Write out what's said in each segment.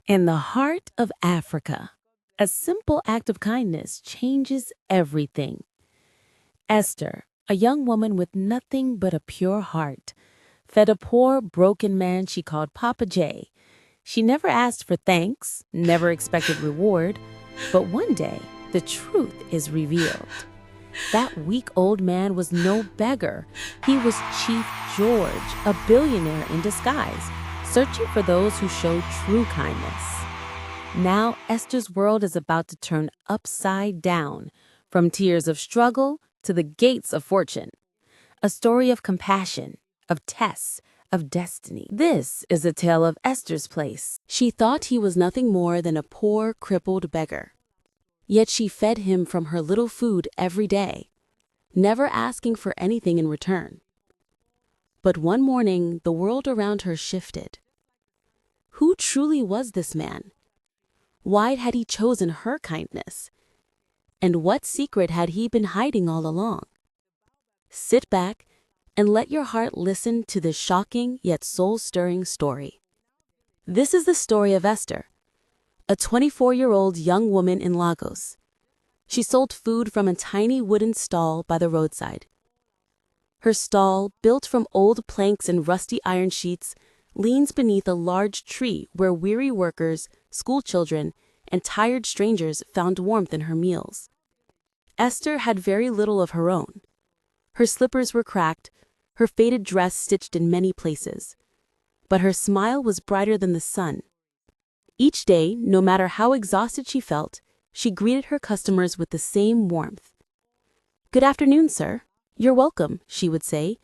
In the heart of Africa, a simple act of kindness changes everything. Esther, a young woman with nothing but a pure heart, fed a poor, broken man she called Papa J. She never asked for thanks, never expected reward, but one day, the truth is revealed. That weak old man was no beggar. He was Chief George, a billionaire in disguise, searching for those who showed true kindness. Now, Esther's world is about to turn upside down, from tears of struggle to the gates of fortune. A story of compassion, of tests, of destiny. This is a tale of Esther's place. She thought he was nothing more than a poor, crippled beggar. Yet she fed him from her little food every day, never asking for anything in return. But one morning, the world around her shifted. Who truly was this man? Why had he chosen her kindness? And what secret had he been hiding all along? Sit back and let your heart listen to this shocking yet soul-stirring story. This is the story of Esther, a 24-year-old young woman in Lagos. She sold food from a tiny wooden stall by the roadside. Her stall, built from old planks and rusty iron sheets, leans beneath a large tree where weary workers, school children, and tired strangers found warmth in her meals. Esther had very little of her own. Her slippers were cracked, her faded dress stitched in many places. But her smile was brighter than the sun. Each day, no matter how exhausted she felt, she greeted her customers with the same warmth. "Good afternoon, sir. You're welcome," she would say,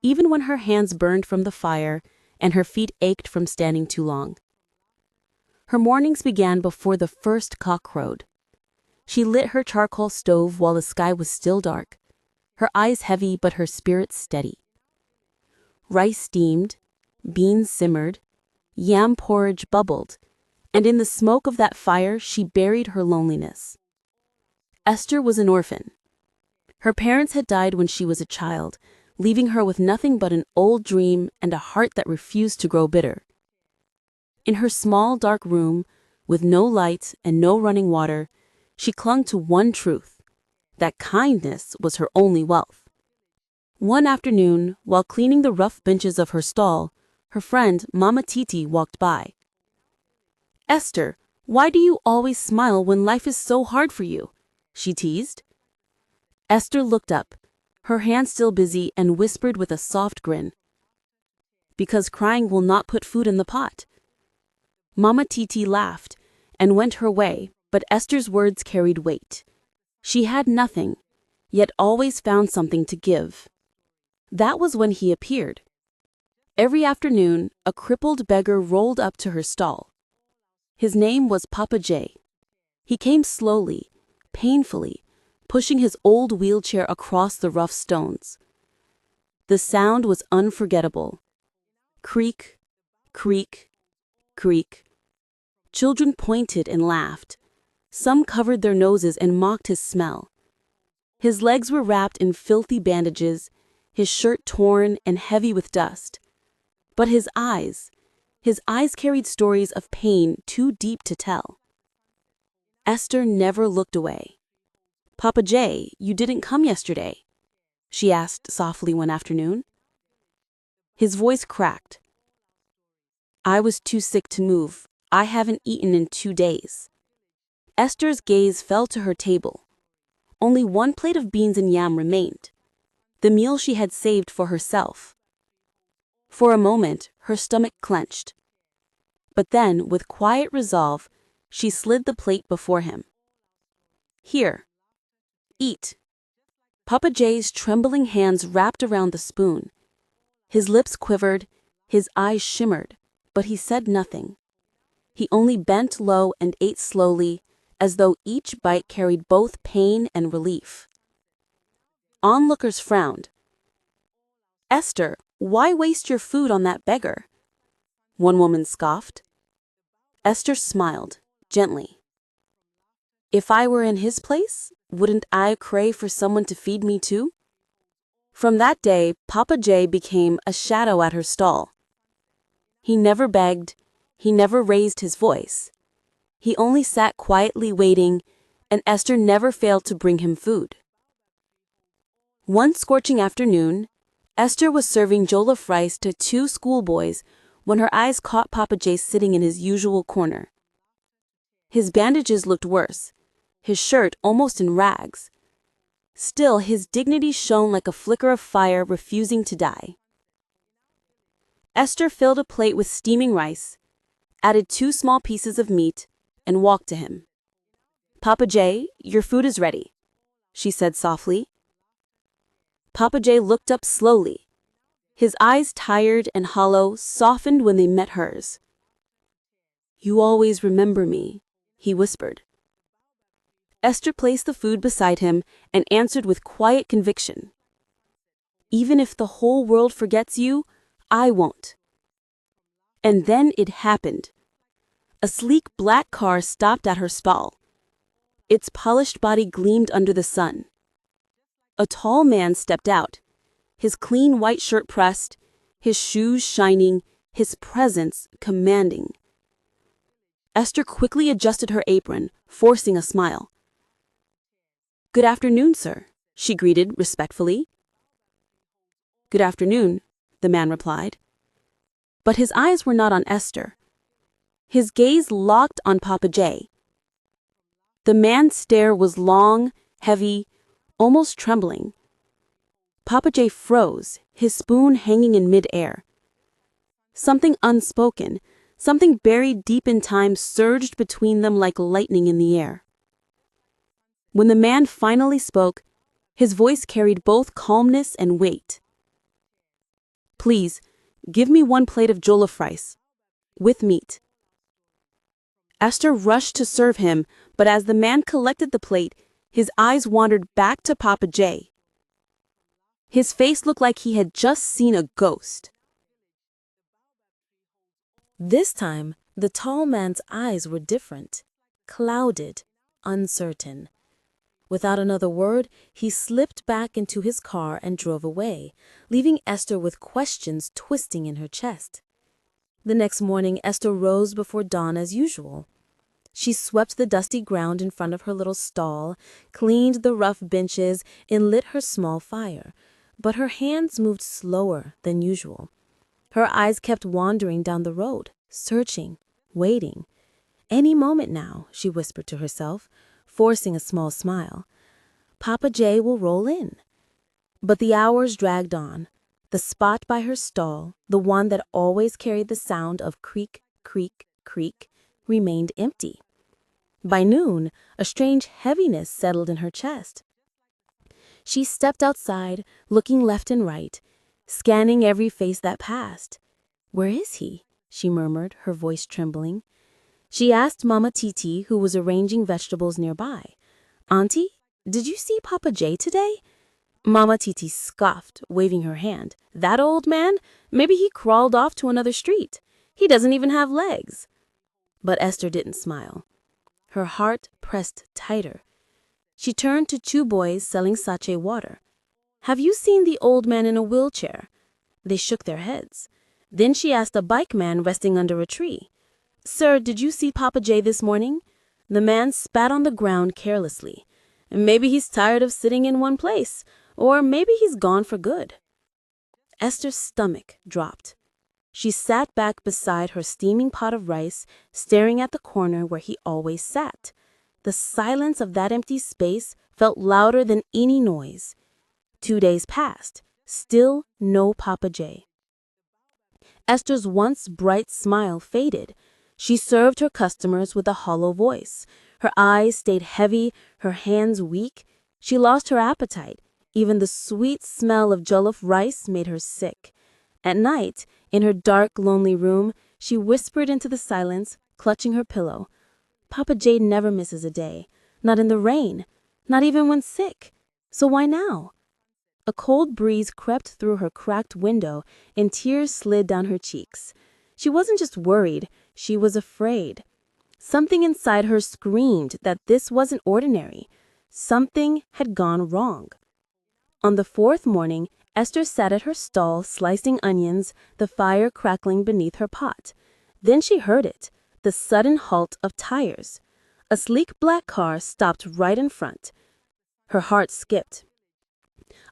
even when her hands burned from the fire and her feet ached from standing too long. Her mornings began before the first cock crowed. She lit her charcoal stove while the sky was still dark, her eyes heavy but her spirit steady. Rice steamed, beans simmered, yam porridge bubbled, and in the smoke of that fire she buried her loneliness. Esther was an orphan. Her parents had died when she was a child, leaving her with nothing but an old dream and a heart that refused to grow bitter. In her small, dark room, with no light and no running water, she clung to one truth, that kindness was her only wealth. One afternoon, while cleaning the rough benches of her stall, her friend, Mama Titi, walked by. "Esther, why do you always smile when life is so hard for you?" she teased. Esther looked up, her hand still busy, and whispered with a soft grin, "Because crying will not put food in the pot." Mama Titi laughed and went her way, but Esther's words carried weight. She had nothing, yet always found something to give. That was when he appeared. Every afternoon, a crippled beggar rolled up to her stall. His name was Papa J. He came slowly, painfully, pushing his old wheelchair across the rough stones. The sound was unforgettable. Creak, creak, creak. Children pointed and laughed. Some covered their noses and mocked his smell. His legs were wrapped in filthy bandages, his shirt torn and heavy with dust. But his eyes carried stories of pain too deep to tell. Esther never looked away. "Papa J, you didn't come yesterday?" she asked softly one afternoon. His voice cracked. "I was too sick to move. I haven't eaten in 2 days." Esther's gaze fell to her table. Only one plate of beans and yam remained, the meal she had saved for herself. For a moment, her stomach clenched. But then, with quiet resolve, she slid the plate before him. "Here, eat." Papa J's trembling hands wrapped around the spoon. His lips quivered, his eyes shimmered, but he said nothing. He only bent low and ate slowly, as though each bite carried both pain and relief. Onlookers frowned. "Esther, why waste your food on that beggar?" one woman scoffed. Esther smiled, gently. "If I were in his place, wouldn't I crave for someone to feed me too?" From that day, Papa J became a shadow at her stall. He never begged, He never raised his voice. He only sat quietly waiting, and Esther never failed to bring him food. One scorching afternoon, Esther was serving jollof rice to two schoolboys when her eyes caught Papa J sitting in his usual corner. His bandages looked worse, his shirt almost in rags. Still, his dignity shone like a flicker of fire refusing to die. Esther filled a plate with steaming rice, added 2 small pieces of meat, and walked to him. "Papa J, your food is ready," she said softly. Papa J looked up slowly. His eyes, tired and hollow, softened when they met hers. "You always remember me," he whispered. Esther placed the food beside him and answered with quiet conviction. "Even if the whole world forgets you, I won't." And then it happened. A sleek black car stopped at her stall. Its polished body gleamed under the sun. A tall man stepped out, his clean white shirt pressed, his shoes shining, his presence commanding. Esther quickly adjusted her apron, forcing a smile. "Good afternoon, sir," she greeted respectfully. "Good afternoon," the man replied. But his eyes were not on Esther. His gaze locked on Papa J. The man's stare was long, heavy, almost trembling. Papa J froze, his spoon hanging in mid-air. Something unspoken, something buried deep in time surged between them like lightning in the air. When the man finally spoke, his voice carried both calmness and weight. "Please, give me 1 plate of jollof rice, with meat." Esther rushed to serve him, but as the man collected the plate, his eyes wandered back to Papa J. His face looked like he had just seen a ghost. This time, the tall man's eyes were different, clouded, uncertain. Without another word, he slipped back into his car and drove away, leaving Esther with questions twisting in her chest. The next morning, Esther rose before dawn as usual. She swept the dusty ground in front of her little stall, cleaned the rough benches, and lit her small fire. But her hands moved slower than usual. Her eyes kept wandering down the road, searching, waiting. "Any moment now," she whispered to herself, forcing a small smile. "Papa J will roll in." But the hours dragged on. The spot by her stall, the one that always carried the sound of creak, creak, creak, remained empty. By noon, a strange heaviness settled in her chest. She stepped outside, looking left and right, scanning every face that passed. "Where is he?" she murmured, her voice trembling. She asked Mama Titi, who was arranging vegetables nearby. "Auntie, did you see Papa J today?" Mama Titi scoffed, waving her hand. "That old man? Maybe he crawled off to another street. He doesn't even have legs." But Esther didn't smile. Her heart pressed tighter. She turned to 2 boys selling sachet water. "Have you seen the old man in a wheelchair?" They shook their heads. Then she asked a bike man resting under a tree. "Sir, did you see Papa J this morning?" The man spat on the ground carelessly. "Maybe he's tired of sitting in one place, or maybe he's gone for good." Esther's stomach dropped. She sat back beside her steaming pot of rice, staring at the corner where he always sat. The silence of that empty space felt louder than any noise. 2 days passed, still no Papa J. Esther's once bright smile faded. She served her customers with a hollow voice. Her eyes stayed heavy, her hands weak. She lost her appetite. Even the sweet smell of jollof rice made her sick. At night, in her dark, lonely room, she whispered into the silence, clutching her pillow. "Papa J never misses a day. Not in the rain. Not even when sick. So why now?" A cold breeze crept through her cracked window, and tears slid down her cheeks. She wasn't just worried, she was afraid. Something inside her screamed that this wasn't ordinary. Something had gone wrong. On the 4th morning, Esther sat at her stall slicing onions, the fire crackling beneath her pot. Then she heard it, the sudden halt of tires. A sleek black car stopped right in front. Her heart skipped.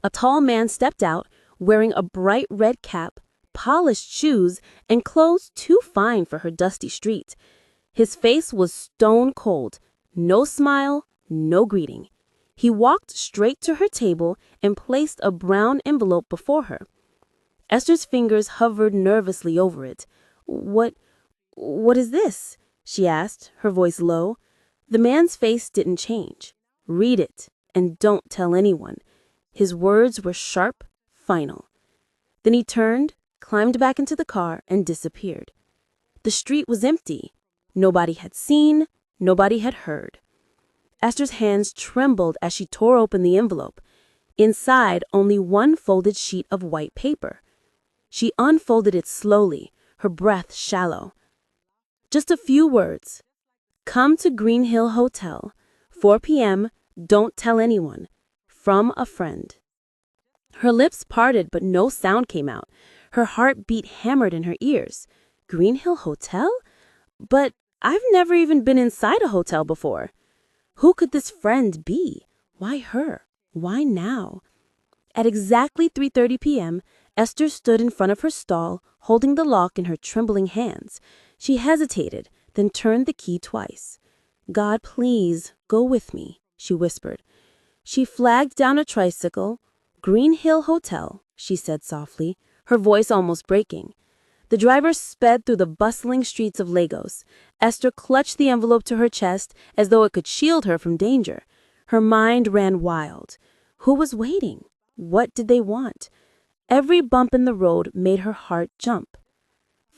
A tall man stepped out, wearing a bright red cap, polished shoes, and clothes too fine for her dusty street. His face was stone cold, no smile, no greeting. He walked straight to her table and placed a brown envelope before her. Esther's fingers hovered nervously over it. What is this?" she asked, her voice low. The man's face didn't change. "Read it, and don't tell anyone." His words were sharp, final. Then he turned, climbed back into the car, and disappeared. The street was empty. Nobody had seen, nobody had heard. Esther's hands trembled as she tore open the envelope. Inside, only one folded sheet of white paper. She unfolded it slowly, her breath shallow. Just a few words. "Come to Green Hill Hotel, 4 p.m., don't tell anyone. From a friend." Her lips parted, but no sound came out. Her heartbeat hammered in her ears. Green Hill Hotel? But I've never even been inside a hotel before. Who could this friend be? Why her? Why now? At exactly 3:30 p.m., Esther stood in front of her stall, holding the lock in her trembling hands. She hesitated, then turned the key twice. "God, please, go with me," she whispered. She flagged down a tricycle. "Green Hill Hotel," she said softly, her voice almost breaking. The driver sped through the bustling streets of Lagos. Esther clutched the envelope to her chest as though it could shield her from danger. Her mind ran wild. Who was waiting? What did they want? Every bump in the road made her heart jump.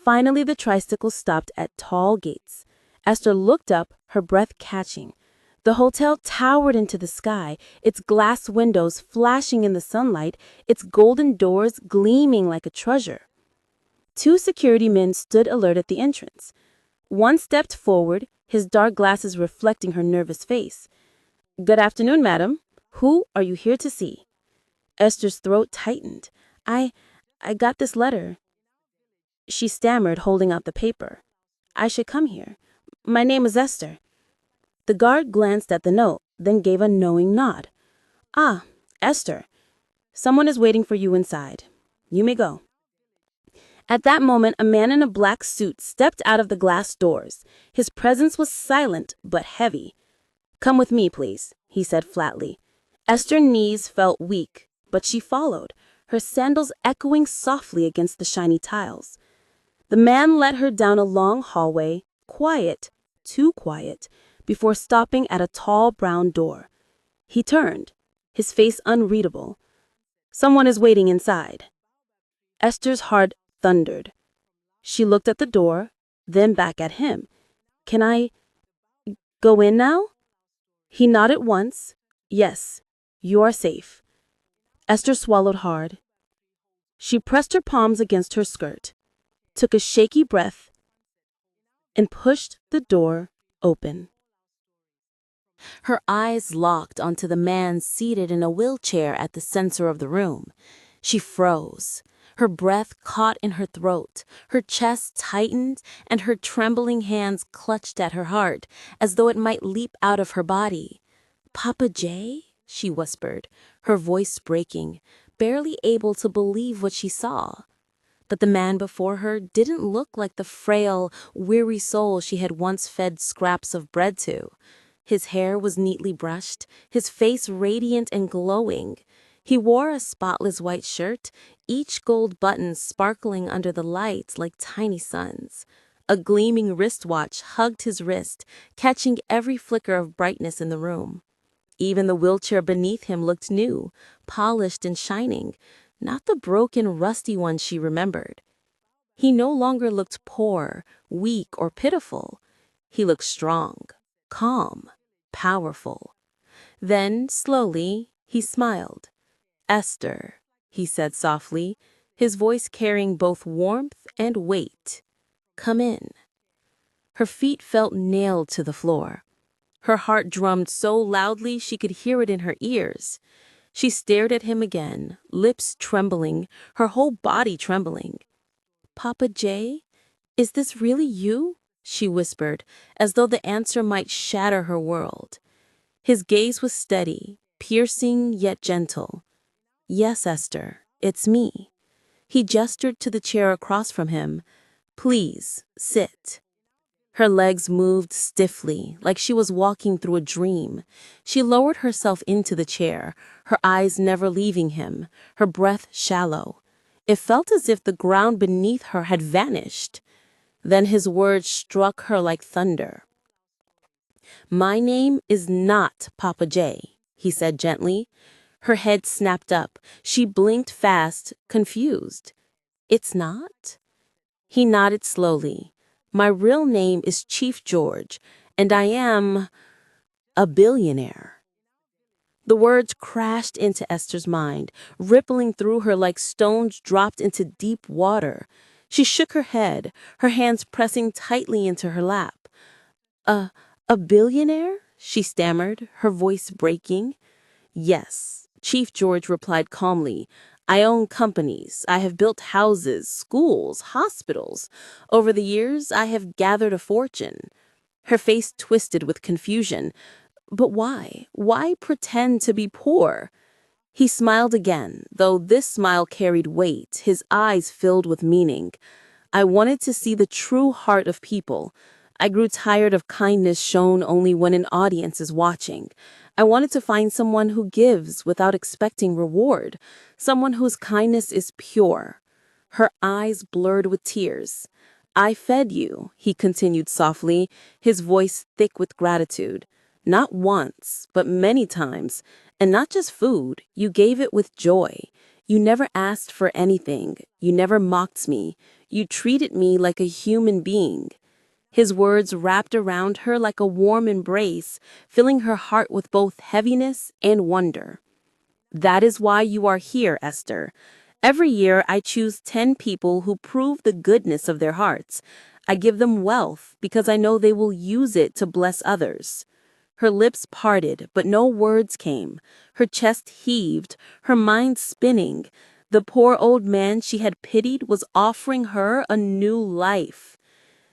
Finally, the tricycle stopped at tall gates. Esther looked up, her breath catching. The hotel towered into the sky, its glass windows flashing in the sunlight, its golden doors gleaming like a treasure. Two security men stood alert at the entrance. One stepped forward, his dark glasses reflecting her nervous face. "Good afternoon, madam. Who are you here to see?" Esther's throat tightened. I got this letter," she stammered, holding out the paper. "I should come here. My name is Esther." The guard glanced at the note, then gave a knowing nod. "Ah, Esther. Someone is waiting for you inside. You may go." At that moment, a man in a black suit stepped out of the glass doors. His presence was silent but heavy. "Come with me, please," he said flatly. Esther's knees felt weak, but she followed, her sandals echoing softly against the shiny tiles. The man led her down a long hallway, quiet, too quiet, before stopping at a tall brown door. He turned, his face unreadable. "Someone is waiting inside." Esther's heart thundered. She looked at the door, then back at him. "Can I go in now?" He nodded once. "Yes, you are safe." Esther swallowed hard. She pressed her palms against her skirt, took a shaky breath, and pushed the door open. Her eyes locked onto the man seated in a wheelchair at the center of the room. She froze. Her breath caught in her throat, her chest tightened, and her trembling hands clutched at her heart, as though it might leap out of her body. "Papa J?" she whispered, her voice breaking, barely able to believe what she saw. But the man before her didn't look like the frail, weary soul she had once fed scraps of bread to. His hair was neatly brushed, his face radiant and glowing. He wore a spotless white shirt, each gold button sparkling under the lights like tiny suns. A gleaming wristwatch hugged his wrist, catching every flicker of brightness in the room. Even the wheelchair beneath him looked new, polished and shining, not the broken, rusty one she remembered. He no longer looked poor, weak, or pitiful. He looked strong, calm, powerful. Then, slowly, he smiled. "Esther," he said softly, his voice carrying both warmth and weight. "Come in." Her feet felt nailed to the floor. Her heart drummed so loudly she could hear it in her ears. She stared at him again, lips trembling, her whole body trembling. "Papa J?" Is this really you? She whispered, as though the answer might shatter her world. His gaze was steady, piercing yet gentle. Yes, Esther, it's me. He gestured to the chair across from him. Please, sit. Her legs moved stiffly, like she was walking through a dream. She lowered herself into the chair, her eyes never leaving him, her breath shallow. It felt as if the ground beneath her had vanished. Then his words struck her like thunder. My name is not Papa J, he said gently. Her head snapped up. She blinked fast, confused. It's not? He nodded slowly. My real name is Chief George, and I am a billionaire. The words crashed into Esther's mind, rippling through her like stones dropped into deep water. She shook her head, her hands pressing tightly into her lap. A, a billionaire? She stammered, her voice breaking. Yes, Chief George replied calmly. I own companies. I have built houses, schools, hospitals. Over the years, I have gathered a fortune. Her face twisted with confusion. But why? Why pretend to be poor? He smiled again, though this smile carried weight, his eyes filled with meaning. I wanted to see the true heart of people. I grew tired of kindness shown only when an audience is watching. I wanted to find someone who gives without expecting reward, someone whose kindness is pure. Her eyes blurred with tears. I fed you, he continued softly, his voice thick with gratitude. Not once, but many times. And not just food, you gave it with joy. You never asked for anything. You never mocked me. You treated me like a human being. His words wrapped around her like a warm embrace, filling her heart with both heaviness and wonder. That is why you are here, Esther. Every year I choose 10 people who prove the goodness of their hearts. I give them wealth because I know they will use it to bless others. Her lips parted, but no words came. Her chest heaved, her mind spinning. The poor old man she had pitied was offering her a new life.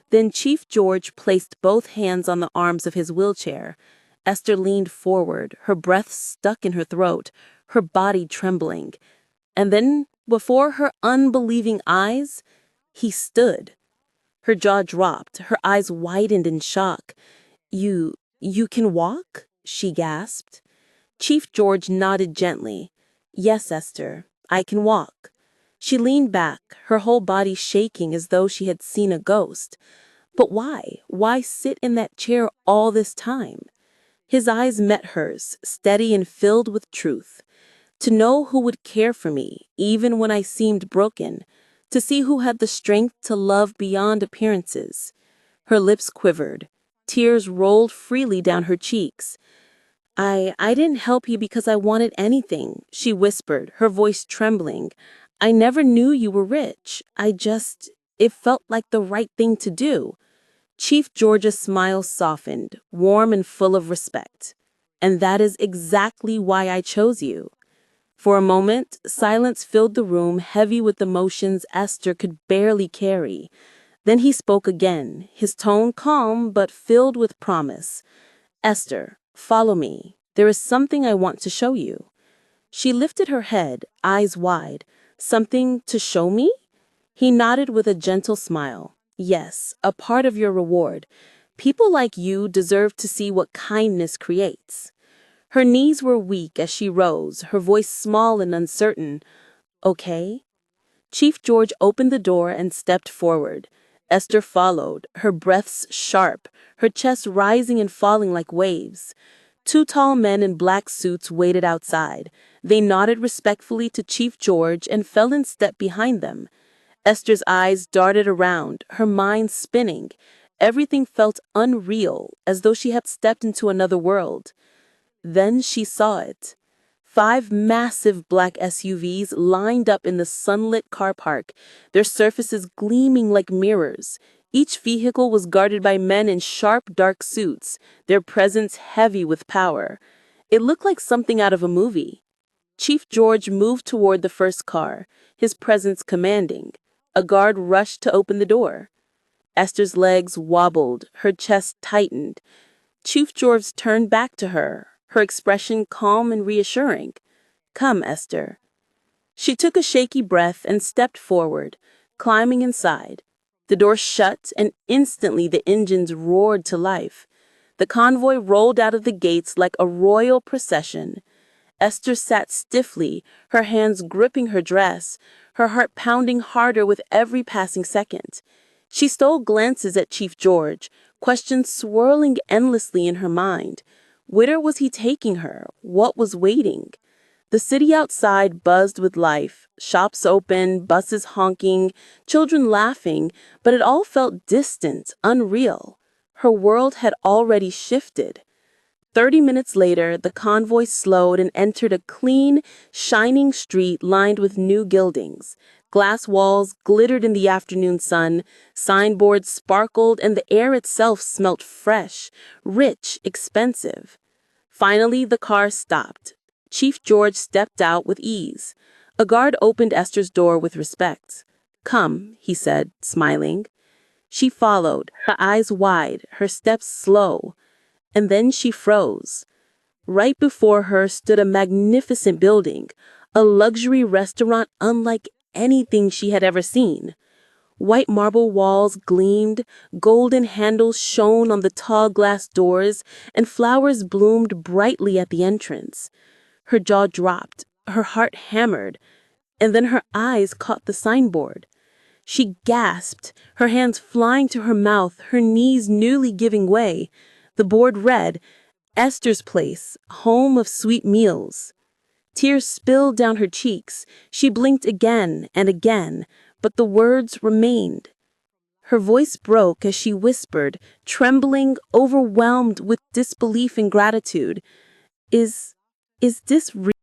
Then Chief George placed both hands on the arms of his wheelchair. Esther leaned forward, her breath stuck in her throat, her body trembling. And then, before her unbelieving eyes, he stood. Her jaw dropped, her eyes widened in shock. You can walk? She gasped. Chief George nodded gently. Yes, Esther, I can walk. She leaned back, her whole body shaking as though she had seen a ghost. But why? Why sit in that chair all this time? His eyes met hers, steady and filled with truth. To know who would care for me, even when I seemed broken. To see who had the strength to love beyond appearances. Her lips quivered. Tears rolled freely down her cheeks. I didn't help you because I wanted anything, she whispered, her voice trembling. I never knew you were rich. It felt like the right thing to do. Chief George's smile softened, warm and full of respect. And that is exactly why I chose you. For a moment, silence filled the room, heavy with emotions Esther could barely carry. Then he spoke again, his tone calm but filled with promise. Esther, follow me. There is something I want to show you. She lifted her head, eyes wide. Something to show me? He nodded with a gentle smile. Yes, a part of your reward. People like you deserve to see what kindness creates. Her knees were weak as she rose, her voice small and uncertain. Okay? Chief George opened the door and stepped forward. Esther followed, her breaths sharp, her chest rising and falling like waves. Two tall men in black suits waited outside. They nodded respectfully to Chief George and fell in step behind them. Esther's eyes darted around, her mind spinning. Everything felt unreal, as though she had stepped into another world. Then she saw it. 5 massive black SUVs lined up in the sunlit car park, their surfaces gleaming like mirrors. Each vehicle was guarded by men in sharp, dark suits, their presence heavy with power. It looked like something out of a movie. Chief George moved toward the first car, his presence commanding. A guard rushed to open the door. Esther's legs wobbled, her chest tightened. Chief George turned back to her, her expression calm and reassuring. "Come, Esther." She took a shaky breath and stepped forward, climbing inside. The door shut, and instantly the engines roared to life. The convoy rolled out of the gates like a royal procession. Esther sat stiffly, her hands gripping her dress, her heart pounding harder with every passing second. She stole glances at Chief George, questions swirling endlessly in her mind. Whither was he taking her? What was waiting? The city outside buzzed with life, shops open, buses honking, children laughing, but it all felt distant, unreal. Her world had already shifted. 30 minutes later, the convoy slowed and entered a clean, shining street lined with new gildings. Glass walls glittered in the afternoon sun, signboards sparkled, and the air itself smelt fresh, rich, expensive. Finally, the car stopped. Chief George stepped out with ease. A guard opened Esther's door with respect. "Come," he said, smiling. She followed, her eyes wide, her steps slow. And then she froze. Right before her stood a magnificent building, a luxury restaurant unlike anything she had ever seen. White marble walls gleamed, golden handles shone on the tall glass doors, and flowers bloomed brightly at the entrance. Her jaw dropped, her heart hammered, and then her eyes caught the signboard. She gasped, her hands flying to her mouth, her knees newly giving way. The board read, "Esther's Place, home of sweet meals." Tears spilled down her cheeks. She blinked again and again, but the words remained. Her voice broke as she whispered, trembling, overwhelmed with disbelief and gratitude. Is this real?"